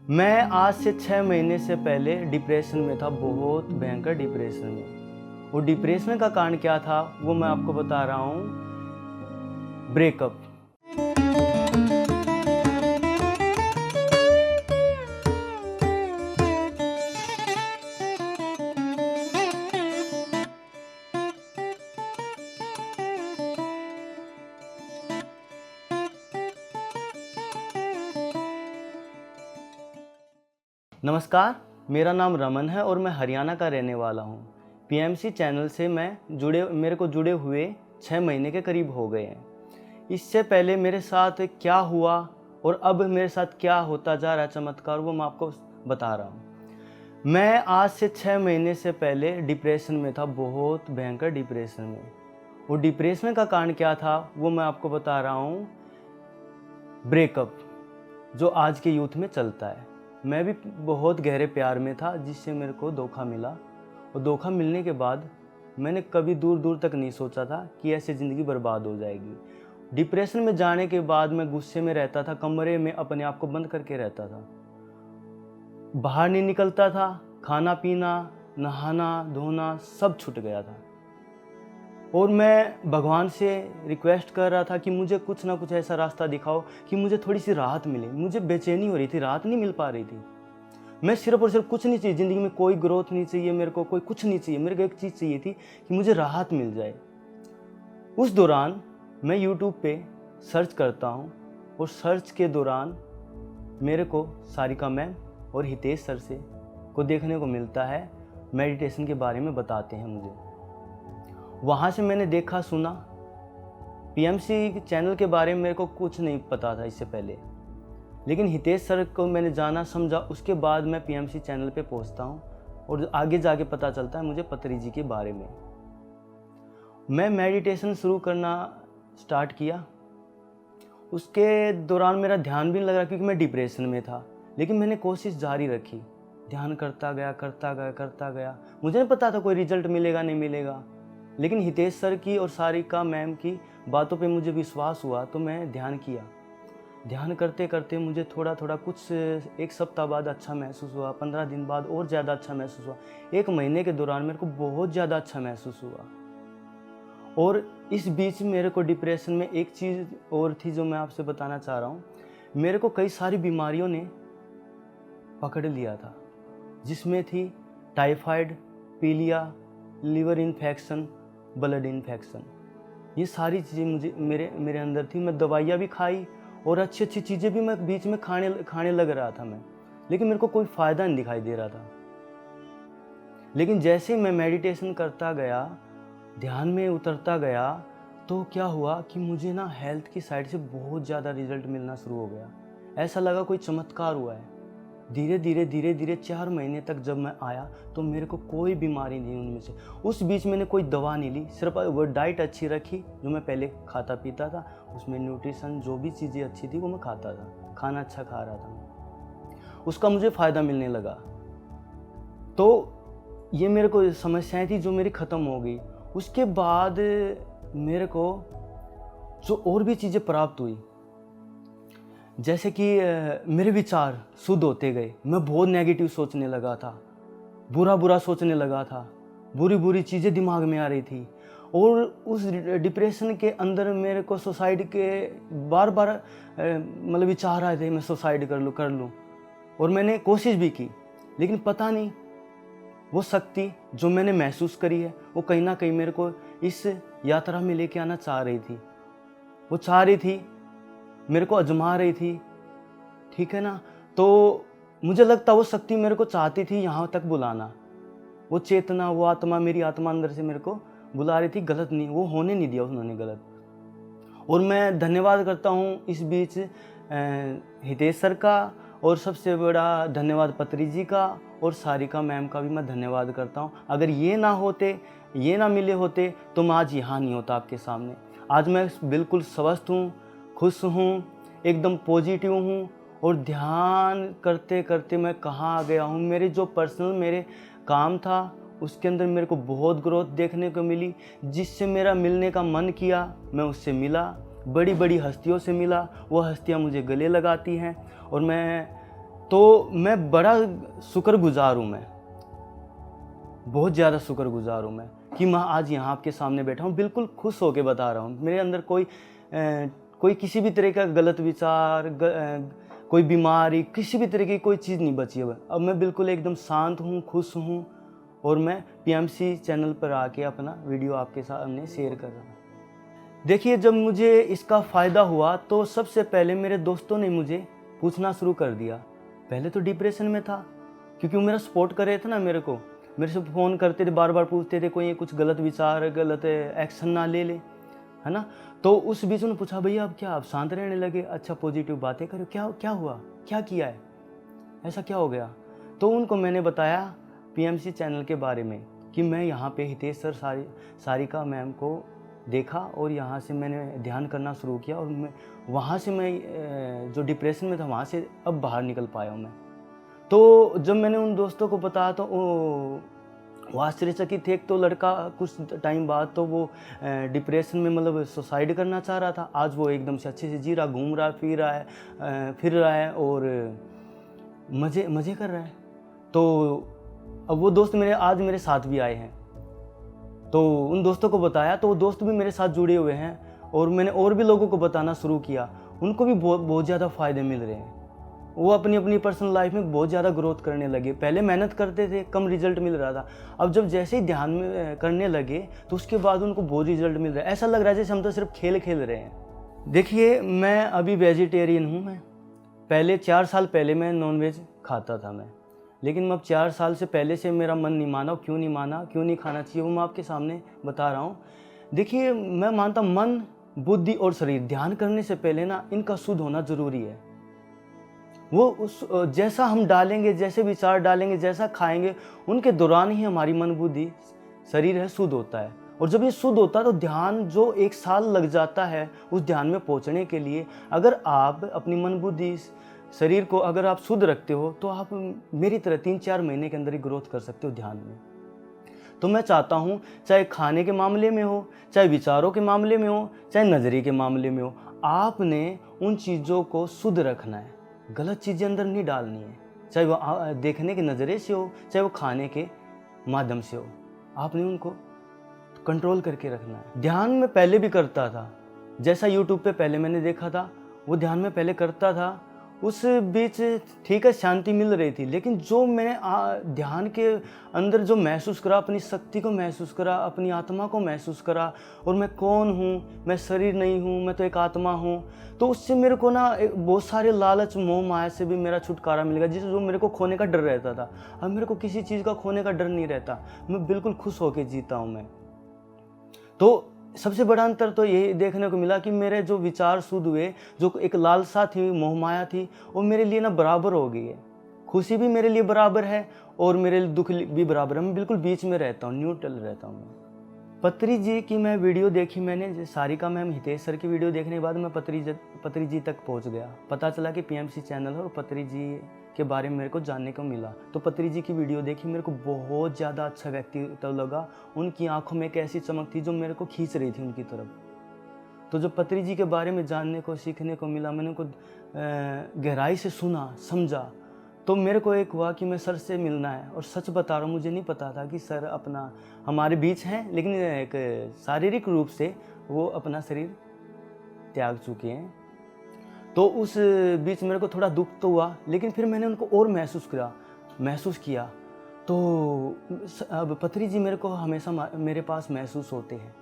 मैं आज से 6 महीने से पहले डिप्रेशन में था, बहुत भयंकर डिप्रेशन में। वो डिप्रेशन का कारण क्या था वो मैं आपको बता रहा हूँ। ब्रेकअप। नमस्कार, मेरा नाम रमन है और मैं हरियाणा का रहने वाला हूँ। पीएमसी चैनल से मेरे को जुड़े हुए 6 महीने के करीब हो गए हैं। इससे पहले मेरे साथ क्या हुआ और अब मेरे साथ क्या होता जा रहा है चमत्कार, वो मैं आपको बता रहा हूँ। मैं आज से 6 महीने से पहले डिप्रेशन में था, बहुत भयंकर डिप्रेशन में। वो डिप्रेशन का कारण क्या था वो मैं आपको बता रहा हूँ। ब्रेकअप, जो आज के यूथ में चलता है। मैं भी बहुत गहरे प्यार में था जिससे मेरे को धोखा मिला, और धोखा मिलने के बाद मैंने कभी दूर दूर तक नहीं सोचा था कि ऐसे ज़िंदगी बर्बाद हो जाएगी। डिप्रेशन में जाने के बाद मैं गुस्से में रहता था, कमरे में अपने आप को बंद करके रहता था, बाहर नहीं निकलता था। खाना पीना, नहाना धोना सब छूट गया था। और मैं भगवान से रिक्वेस्ट कर रहा था कि मुझे कुछ ना कुछ ऐसा रास्ता दिखाओ कि मुझे थोड़ी सी राहत मिले। मुझे बेचैनी हो रही थी, राहत नहीं मिल पा रही थी। मैं सिर्फ और सिर्फ कुछ नहीं चाहिए ज़िंदगी में, कोई ग्रोथ नहीं चाहिए मेरे को, कोई कुछ नहीं चाहिए। मेरे को एक चीज़ चाहिए थी कि मुझे राहत मिल जाए। उस दौरान मैं यूट्यूब पे सर्च करता हूँ, और सर्च के दौरान मेरे को सारिका मैम और हितेश सर से को देखने को मिलता है। मेडिटेशन के बारे में बताते हैं मुझे। वहाँ से मैंने देखा सुना। पीएमसी चैनल के बारे में मेरे को कुछ नहीं पता था इससे पहले, लेकिन हितेश सर को मैंने जाना समझा। उसके बाद मैं पीएमसी चैनल पे पहुँचता हूँ और आगे जाके पता चलता है मुझे पतरी जी के बारे में। मैं मेडिटेशन शुरू करना स्टार्ट किया। उसके दौरान मेरा ध्यान भी नहीं लग रहा क्योंकि मैं डिप्रेशन में था, लेकिन मैंने कोशिश जारी रखी। ध्यान करता गया। मुझे नहीं पता था कोई रिजल्ट मिलेगा नहीं मिलेगा, लेकिन हितेश सर की और सारिका मैम की बातों पे मुझे विश्वास हुआ, तो मैं ध्यान किया। ध्यान करते करते मुझे थोड़ा थोड़ा कुछ एक सप्ताह बाद अच्छा महसूस हुआ, 15 दिन बाद और ज़्यादा अच्छा महसूस हुआ, 1 महीने के दौरान मेरे को बहुत ज़्यादा अच्छा महसूस हुआ। और इस बीच मेरे को डिप्रेशन में एक चीज़ और थी जो मैं आपसे बताना चाह रहा हूँ। मेरे को कई सारी बीमारियों ने पकड़ लिया था, जिसमें थी टाइफाइड, पीलिया, लीवर इन्फेक्शन, ब्लड इन्फेक्शन। ये सारी चीज़ें मुझे मेरे अंदर थी। मैं दवाइयाँ भी खाई और अच्छी अच्छी चीज़ें भी मैं बीच में खाने लग रहा था मैं, लेकिन मेरे को कोई फ़ायदा नहीं दिखाई दे रहा था। लेकिन जैसे ही मैं मेडिटेशन करता गया, ध्यान में उतरता गया, तो क्या हुआ कि मुझे ना हेल्थ की साइड से बहुत ज़्यादा रिजल्ट मिलना शुरू हो गया। ऐसा लगा कोई चमत्कार हुआ है। धीरे धीरे 4 महीने तक जब मैं आया तो मेरे को कोई बीमारी नहीं उनमें से। उस बीच मैंने कोई दवा नहीं ली, सिर्फ वो डाइट अच्छी रखी जो मैं पहले खाता पीता था। उसमें न्यूट्रिशन जो भी चीज़ें अच्छी थी वो मैं खाता था, खाना अच्छा खा रहा था मैं। उसका मुझे फ़ायदा मिलने लगा। तो ये मेरे को समस्याएं थी जो मेरी ख़त्म हो गई। उसके बाद मेरे को जो और भी चीज़ें प्राप्त हुई, जैसे कि मेरे विचार शुद्ध होते गए। मैं बहुत नेगेटिव सोचने लगा था, बुरा सोचने लगा था, बुरी चीज़ें दिमाग में आ रही थी। और उस डिप्रेशन के अंदर मेरे को सुसाइड के बार मतलब विचार आए थे, मैं सुसाइड कर लूँ। और मैंने कोशिश भी की, लेकिन पता नहीं वो शक्ति जो मैंने महसूस करी है वो कहीं ना कहीं मेरे को इस यात्रा में लेके आना चाह रही थी। वो चाह रही थी, मेरे को आजमा रही थी, ठीक है ना। तो मुझे लगता वो शक्ति मेरे को चाहती थी यहाँ तक बुलाना। वो चेतना, वो आत्मा, मेरी आत्मा अंदर से मेरे को बुला रही थी। गलत नहीं, वो होने नहीं दिया उन्होंने गलत। और मैं धन्यवाद करता हूँ इस बीच हितेश सर का, और सबसे बड़ा धन्यवाद पत्री जी का और सारिका मैम का भी मैं धन्यवाद करता हूँ। अगर ये ना मिले होते तो मैं आज यहाँ नहीं होता आपके सामने। आज मैं बिल्कुल स्वस्थ हूँ, खुश हूँ, एकदम पॉजिटिव हूँ। और ध्यान करते करते मैं कहाँ आ गया हूँ। मेरे जो पर्सनल मेरे काम था उसके अंदर मेरे को बहुत ग्रोथ देखने को मिली, जिससे मेरा मिलने का मन किया। मैं उससे मिला, बड़ी बड़ी हस्तियों से मिला। वो हस्तियाँ मुझे गले लगाती हैं और मैं तो मैं बड़ा शुक्रगुज़ार हूँ, मैं बहुत ज़्यादा शुक्रगुज़ार हूँ मैं कि मैं आज यहाँ आपके सामने बैठा हूँ, बिल्कुल खुश होकर बता रहा हूँ। मेरे अंदर कोई किसी भी तरह का गलत विचार, कोई बीमारी, किसी भी तरह की कोई चीज़ नहीं बची है। अब मैं बिल्कुल एकदम शांत हूँ, खुश हूँ और मैं पीएमसी चैनल पर आके अपना वीडियो आपके सामने शेयर कर रहा हूँ। देखिए, जब मुझे इसका फ़ायदा हुआ तो सबसे पहले मेरे दोस्तों ने मुझे पूछना शुरू कर दिया। पहले तो डिप्रेशन में था, क्योंकि वो मेरा सपोर्ट कर रहे थे ना मेरे से फ़ोन करते थे, बार-बार पूछते थे कोई कुछ गलत विचार, गलत एक्शन ना ले है ना? तो उस बीच उन्होंने पूछा, भैया अब क्या आप शांत रहने लगे? अच्छा, पॉजिटिव बातें करो, क्या हुआ? क्या किया है? ऐसा क्या हो गया? तो उनको मैंने बताया पीएमसी चैनल के बारे में कि मैं यहाँ पे हितेश सर सारिका मैम को देखा और यहाँ से मैंने ध्यान करना शुरू किया और मैं वहाँ से जो डिप्रेशन में था वहाँ से अब बाहर निकल पाया हूँ मैं। तो जब मैंने उन दोस्तों को बताया तो वो आश्चर्यचकित थे। एक तो लड़का कुछ टाइम बाद तो वो डिप्रेशन में मतलब सुसाइड करना चाह रहा था, आज वो एकदम से अच्छे से जी रहा, घूम रहा, फिर रहा है और मज़े कर रहा है। तो अब वो दोस्त आज मेरे साथ भी आए हैं, तो उन दोस्तों को बताया तो वो दोस्त भी मेरे साथ जुड़े हुए हैं और मैंने और भी लोगों को बताना शुरू किया, उनको भी बहुत ज़्यादा फ़ायदे मिल रहे हैं। वो अपनी पर्सनल लाइफ में बहुत ज़्यादा ग्रोथ करने लगे। पहले मेहनत करते थे, कम रिजल्ट मिल रहा था, अब जब जैसे ही ध्यान में करने लगे तो उसके बाद उनको बहुत रिजल्ट मिल रहा है। ऐसा लग रहा है जैसे हम तो सिर्फ खेल खेल रहे हैं। देखिए, मैं अभी वेजिटेरियन हूँ। मैं पहले 4 साल पहले मैं नॉनवेज खाता था मैं, लेकिन अब 4 साल से पहले से मेरा मन नहीं माना। क्यों नहीं माना, क्यों नहीं खाना चाहिए, वो मैं आपके सामने बता रहा हूँ। देखिए, मैं मानता हूँ मन, बुद्धि और शरीर ध्यान करने से पहले ना इनका शुद्ध होना ज़रूरी है। वो जैसा हम डालेंगे, जैसे विचार डालेंगे, जैसा खाएंगे, उनके दौरान ही हमारी मन, बुद्धि, शरीर है शुद्ध होता है। और जब ये शुद्ध होता है तो ध्यान जो 1 साल लग जाता है उस ध्यान में पहुंचने के लिए, अगर आप अपनी मन, बुद्धि, शरीर को अगर आप शुद्ध रखते हो तो आप मेरी तरह 3-4 महीने के अंदर ही ग्रोथ कर सकते हो ध्यान में। तो मैं चाहता हूँ, चाहे खाने के मामले में हो, चाहे विचारों के मामले में हो, चाहे नज़रिए के मामले में हो, आपने उन चीज़ों को शुद्ध रखना है, गलत चीज़ें अंदर नहीं डालनी है। चाहे वो देखने के नज़रिए से हो, चाहे वो खाने के माध्यम से हो, आपने उनको कंट्रोल करके रखना है। ध्यान में पहले भी करता था, जैसा यूट्यूब पे पहले मैंने देखा था, वो ध्यान में पहले करता था। उस बीच ठीक है, शांति मिल रही थी, लेकिन जो मैंने ध्यान के अंदर जो महसूस करा, अपनी शक्ति को महसूस करा, अपनी आत्मा को महसूस करा, और मैं कौन हूँ, मैं शरीर नहीं हूँ, मैं तो एक आत्मा हूँ, तो उससे मेरे को ना बहुत सारे लालच, मोह माया से भी मेरा छुटकारा मिल गया। जिससे जो मेरे को खोने का डर रहता था, अब मेरे को किसी चीज़ का खोने का डर नहीं रहता। मैं बिल्कुल खुश होकर जीता हूँ मैं। तो सबसे बड़ा अंतर तो यही देखने को मिला कि मेरे जो विचार शुद्ध हुए, जो एक लालसा थी, मोहमाया थी, वो मेरे लिए ना बराबर हो गई है। खुशी भी मेरे लिए बराबर है और मेरे लिए दुख भी बराबर है। मैं बिल्कुल बीच में रहता हूँ, न्यूट्रल रहता हूँ मैं। पत्री जी की मैं वीडियो देखी मैंने, सारिका मैम, हितेश सर की वीडियो देखने के बाद मैं पत्री जी तक पहुँच गया। पता चला कि पीएमसी चैनल है और पत्री जी के बारे में मेरे को जानने को मिला। तो पत्री जी की वीडियो देखी, मेरे को बहुत ज़्यादा अच्छा व्यक्तित्व लगा। उनकी आंखों में एक ऐसी चमक थी जो मेरे को खींच रही थी उनकी तरफ। तो जब पत्री जी के बारे में जानने को, सीखने को मिला, मैंने उनको गहराई से सुना, समझा, तो मेरे को एक हुआ कि मैं सर से मिलना है। और सच बता रहा हूँ, मुझे नहीं पता था कि सर अपना हमारे बीच हैं, लेकिन एक शारीरिक रूप से वो अपना शरीर त्याग चुके हैं। तो उस बीच मेरे को थोड़ा दुख तो हुआ, लेकिन फिर मैंने उनको और महसूस किया। तो अब पत्री जी मेरे को हमेशा मेरे पास महसूस होते हैं।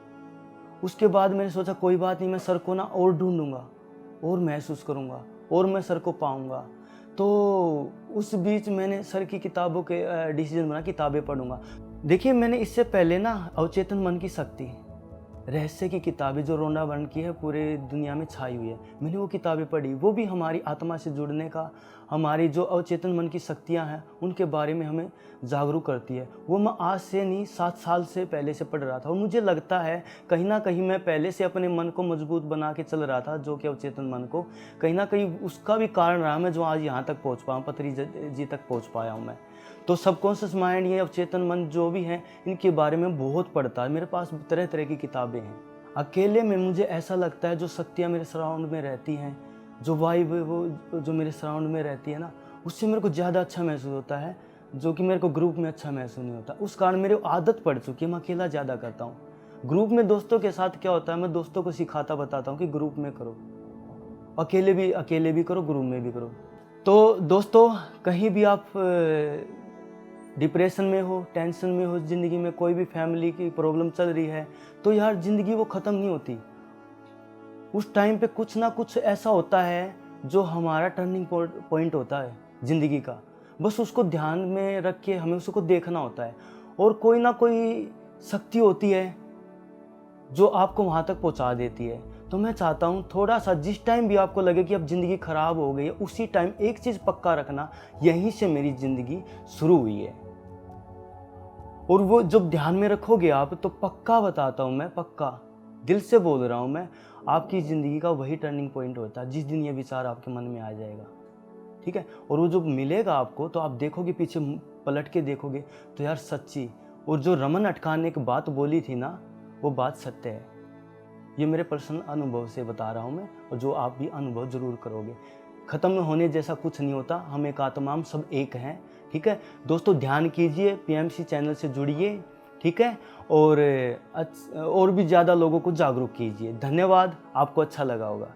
उसके बाद मैंने सोचा कोई बात नहीं, मैं सर को ना और ढूंढूंगा और महसूस करूंगा और मैं सर को पाऊंगा। तो उस बीच मैंने सर की किताबों के डिसीजन बना, किताबें पढ़ूंगा। देखिए, मैंने इससे पहले ना अवचेतन मन की शक्ति, रहस्य की किताबें जो रोंडा बर्न की है, पूरे दुनिया में छाई हुई है, मैंने वो किताबें पढ़ी। वो भी हमारी आत्मा से जुड़ने का, हमारी जो अवचेतन मन की शक्तियाँ हैं उनके बारे में हमें जागरूक करती है। वो मैं आज से नहीं, 7 साल से पहले से पढ़ रहा था और मुझे लगता है कहीं ना कहीं मैं पहले से अपने मन को मजबूत बना के चल रहा था, जो कि अवचेतन मन को कहीं ना कहीं उसका भी कारण रहा मैं जो आज यहाँ तक पहुँच पाया हूँ, पत्री जी तक पहुँच पाया हूँ मैं। तो सबकॉन्शियस माइंड, ये अवचेतन मन जो भी है, इनके बारे में बहुत पढ़ता है। मेरे पास तरह तरह की किताबें हैं। अकेले में मुझे ऐसा लगता है जो शक्तियाँ मेरे सराउंड में रहती हैं, जो वाइब वो जो मेरे सराउंड में रहती है ना, उससे मेरे को ज़्यादा अच्छा महसूस होता है, जो कि मेरे को ग्रुप में अच्छा महसूस नहीं होता। उस कारण मेरे आदत पड़ चुकी है, मैं अकेला ज़्यादा करता हूँ। ग्रुप में दोस्तों के साथ क्या होता है, मैं दोस्तों को सिखाता बताता हूँ कि ग्रुप में करो, अकेले भी करो, ग्रुप में भी करो। तो दोस्तों, कहीं भी आप डिप्रेशन में हो, टेंशन में हो, ज़िंदगी में कोई भी फैमिली की प्रॉब्लम चल रही है, तो यार ज़िंदगी वो ख़त्म नहीं होती। उस टाइम पे कुछ ना कुछ ऐसा होता है जो हमारा टर्निंग पॉइंट होता है ज़िंदगी का। बस उसको ध्यान में रख के हमें उसको देखना होता है, और कोई ना कोई शक्ति होती है जो आपको वहाँ तक पहुँचा देती है। तो मैं चाहता हूँ थोड़ा सा, जिस टाइम भी आपको लगे कि अब ज़िंदगी ख़राब हो गई है, उसी टाइम एक चीज़ पक्का रखना, यहीं से मेरी ज़िंदगी शुरू हुई है। और वो जब ध्यान में रखोगे आप, तो पक्का बताता हूँ मैं, पक्का दिल से बोल रहा हूँ मैं, आपकी ज़िंदगी का वही टर्निंग पॉइंट होता है जिस दिन ये विचार आपके मन में आ जाएगा। ठीक है, और वो जब मिलेगा आपको, तो आप देखोगे, पीछे पलट के देखोगे, तो यार सच्ची, और जो रमन अटकान ने एक बात बोली थी ना, वो बात सत्य है। ये मेरे पर्सनल अनुभव से बता रहा हूँ मैं, और जो आप भी अनुभव ज़रूर करोगे। ख़त्म होने जैसा कुछ नहीं होता, हम एक आत्मा, हम सब एक हैं। ठीक है दोस्तों, ध्यान कीजिए, पीएमसी चैनल से जुड़िए। ठीक है, और भी ज़्यादा लोगों को जागरूक कीजिए। धन्यवाद, आपको अच्छा लगा होगा।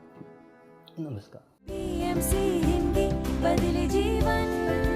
नमस्कार। पीएमसी हिंदी बदले जीवन।